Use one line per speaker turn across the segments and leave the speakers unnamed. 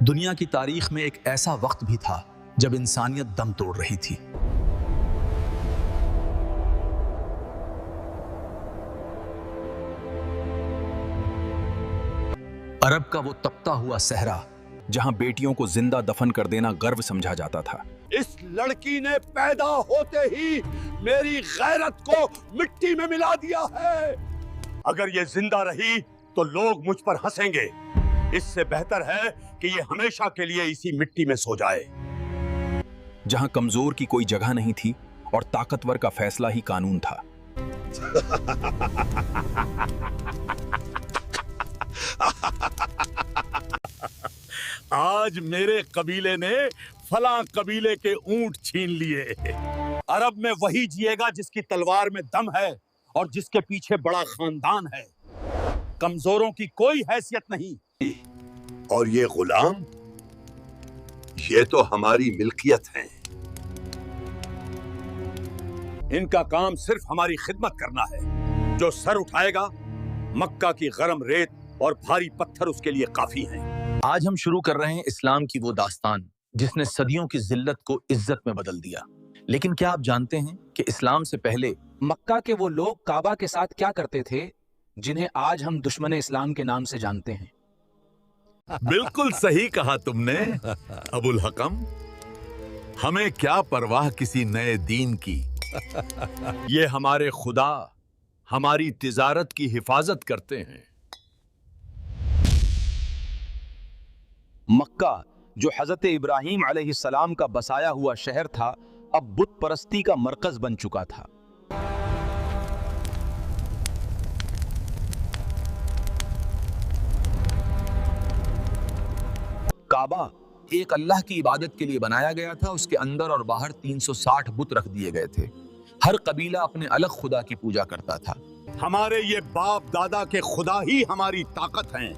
دنیا کی تاریخ میں ایک ایسا وقت بھی تھا جب انسانیت دم توڑ رہی تھی۔ عرب کا وہ تپتا ہوا صحرا جہاں بیٹیوں کو زندہ دفن کر دینا گرو سمجھا جاتا تھا۔
اس لڑکی نے پیدا ہوتے ہی میری غیرت کو مٹی میں ملا دیا ہے۔ اگر یہ زندہ رہی تو لوگ مجھ پر ہنسیں گے، اس سے بہتر ہے کہ یہ ہمیشہ کے لیے اسی مٹی میں سو جائے۔
جہاں کمزور کی کوئی جگہ نہیں تھی اور طاقتور کا فیصلہ ہی قانون تھا۔
آج میرے قبیلے نے فلاں قبیلے کے اونٹ چھین لیے۔ عرب میں وہی جیے گا جس کی تلوار میں دم ہے اور جس کے پیچھے بڑا خاندان ہے۔ کمزوروں کی کوئی حیثیت نہیں۔ اور یہ غلام، یہ تو ہماری ملکیت ہیں۔ ان کا کام صرف ہماری خدمت کرنا ہے۔ جو سر اٹھائے گا، مکہ کی گرم ریت اور بھاری پتھر اس کے لیے کافی ہیں۔
آج ہم شروع کر رہے ہیں اسلام کی وہ داستان جس نے صدیوں کی ذلت کو عزت میں بدل دیا۔ لیکن کیا آپ جانتے ہیں کہ اسلام سے پہلے
مکہ کے وہ لوگ کعبہ کے ساتھ کیا کرتے تھے جنہیں آج ہم دشمن اسلام کے نام سے جانتے ہیں؟
بالکل صحیح کہا تم نے ابو الحکم۔ ہمیں کیا پرواہ کسی نئے دین کی، یہ ہمارے خدا ہماری تجارت کی حفاظت کرتے ہیں۔
مکہ جو حضرت ابراہیم علیہ السلام کا بسایا ہوا شہر تھا، اب بت پرستی کا مرکز بن چکا تھا۔
کعبہ ایک اللہ کی عبادت کے لیے بنایا گیا تھا۔ اس کے اندر اور باہر 360 بت رکھ دیے گئے تھے۔ ہر قبیلہ اپنے الگ خدا کی پوجا کرتا تھا۔
ہمارے یہ باپ دادا کے خدا ہی ہماری طاقت ہیں۔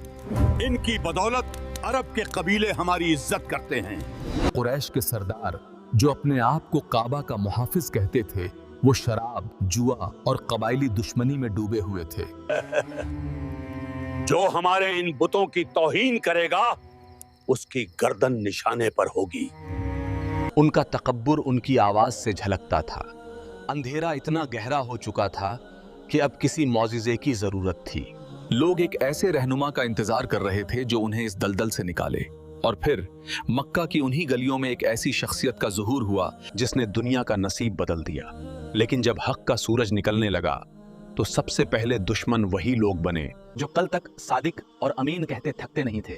ان کی بدولت عرب کے قبیلے ہماری عزت کرتے ہیں۔
قریش کے سردار جو اپنے آپ کو کعبہ کا محافظ کہتے تھے، وہ شراب، جوا اور قبائلی دشمنی میں ڈوبے ہوئے تھے۔
جو ہمارے ان بتوں کی توہین کرے گا، اس کی گردن نشانے پر ہوگی۔
ان کا تکبر ان کی آواز سے جھلکتا تھا۔ اندھیرا اتنا گہرا ہو چکا تھا کہ اب کسی معجزے کی ضرورت تھی۔
لوگ ایک ایسے رہنما کا انتظار کر رہے تھے جو انہیں اس دلدل سے نکالے۔ اور پھر مکہ کی انہی گلیوں میں ایک ایسی شخصیت کا ظہور ہوا
جس نے دنیا کا نصیب بدل دیا۔ لیکن جب حق کا سورج نکلنے لگا تو سب سے پہلے دشمن وہی لوگ بنے جو کل تک صادق اور امین کہتے تھکتے نہیں تھے۔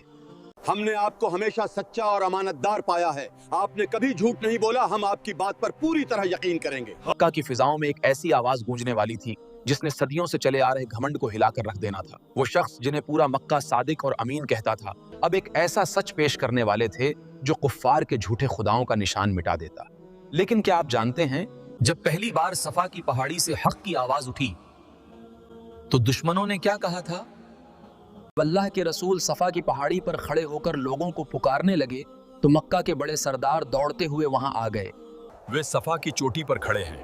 ہم نے آپ کو ہمیشہ سچا اور امانت دار پایا ہے۔ آپ نے کبھی جھوٹ نہیں بولا۔ ہم آپ کی بات پر پوری طرح یقین کریں گے۔
مکہ کی فضاؤں میں ایک ایسی آواز گونجنے والی تھی جس نے صدیوں سے چلے آ رہے گھمنڈ کو ہلا کر رکھ دینا تھا۔ وہ شخص جنہیں پورا مکہ صادق اور امین کہتا تھا، اب ایک ایسا سچ پیش کرنے والے تھے جو کفار کے جھوٹے خداؤں کا نشان مٹا دیتا۔ لیکن کیا آپ جانتے ہیں،
جب پہلی بار صفا کی پہاڑی سے حق کی آواز اٹھی تو دشمنوں نے کیا کہا تھا؟
اللہ کے رسول صفا کی پہاڑی پر کھڑے ہو کر لوگوں کو پکارنے لگے تو مکہ کے بڑے سردار دوڑتے ہوئے وہاں آ گئے۔
وہ صفا کی چوٹی پر کھڑے ہیں،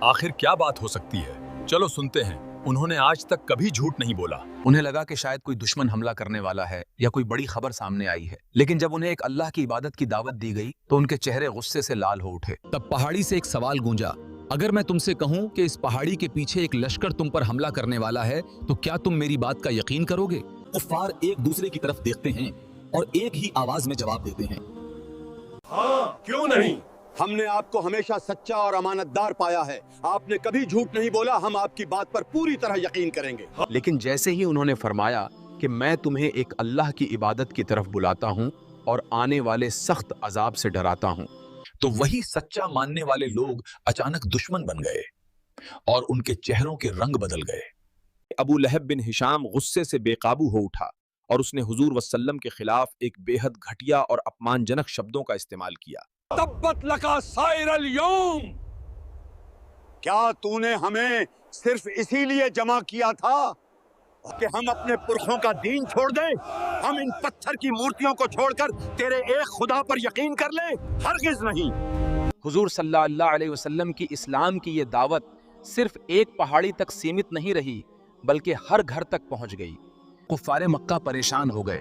آخر کیا بات ہو سکتی ہے؟ چلو سنتے ہیں۔ انہوں نے آج تک کبھی جھوٹ نہیں بولا۔
انہیں لگا کہ شاید کوئی دشمن حملہ کرنے والا ہے یا کوئی بڑی خبر سامنے آئی ہے، لیکن جب انہیں ایک اللہ کی عبادت کی دعوت دی گئی تو ان کے چہرے غصے سے لال ہو اٹھے۔
تب پہاڑی سے ایک سوال گونجا، اگر میں تم سے کہوں کہ اس پہاڑی کے پیچھے ایک لشکر تم پر حملہ کرنے والا ہے تو کیا تم میری بات کا یقین کرو گے؟ کفار ایک دوسرے کی طرف دیکھتے ہیں اور ایک ہی آواز میں جواب دیتے ہیں،
ہاں، کیوں نہیں؟ ہم نے آپ کو ہمیشہ سچا اور امانت دار پایا ہے۔ آپ نے کبھی جھوٹ نہیں بولا۔ ہم آپ کی بات پر پوری طرح یقین کریں گے۔
لیکن جیسے ہی انہوں نے فرمایا کہ میں تمہیں ایک اللہ کی عبادت کی طرف بلاتا ہوں اور آنے والے سخت عذاب سے ڈراتا ہوں،
تو وہی سچا ماننے والے لوگ اچانک دشمن بن گئے اور ان کے چہروں کے رنگ بدل گئے۔
ابو لہب بن ہشام غصے سے بے قابو ہو اٹھا اور اس نے حضور وسلم کے خلاف ایک بے حد گھٹیا اور اپمان جنک شبدوں کا استعمال کیا۔
تبت لکا سائر اليوم، کیا تو نے ہمیں صرف اسی لیے جمع کیا تھا کہ ہم اپنے پرخوں کا دین چھوڑ دیں؟ ہم ان پتھر کی مورتیوں کو چھوڑ کر تیرے ایک خدا پر یقین کر لیں؟ ہرگز نہیں۔
حضور صلی اللہ علیہ وسلم کی اسلام کی یہ دعوت صرف ایک پہاڑی تک سیمت نہیں رہی بلکہ ہر گھر تک پہنچ گئی۔ کفار مکہ پریشان ہو گئے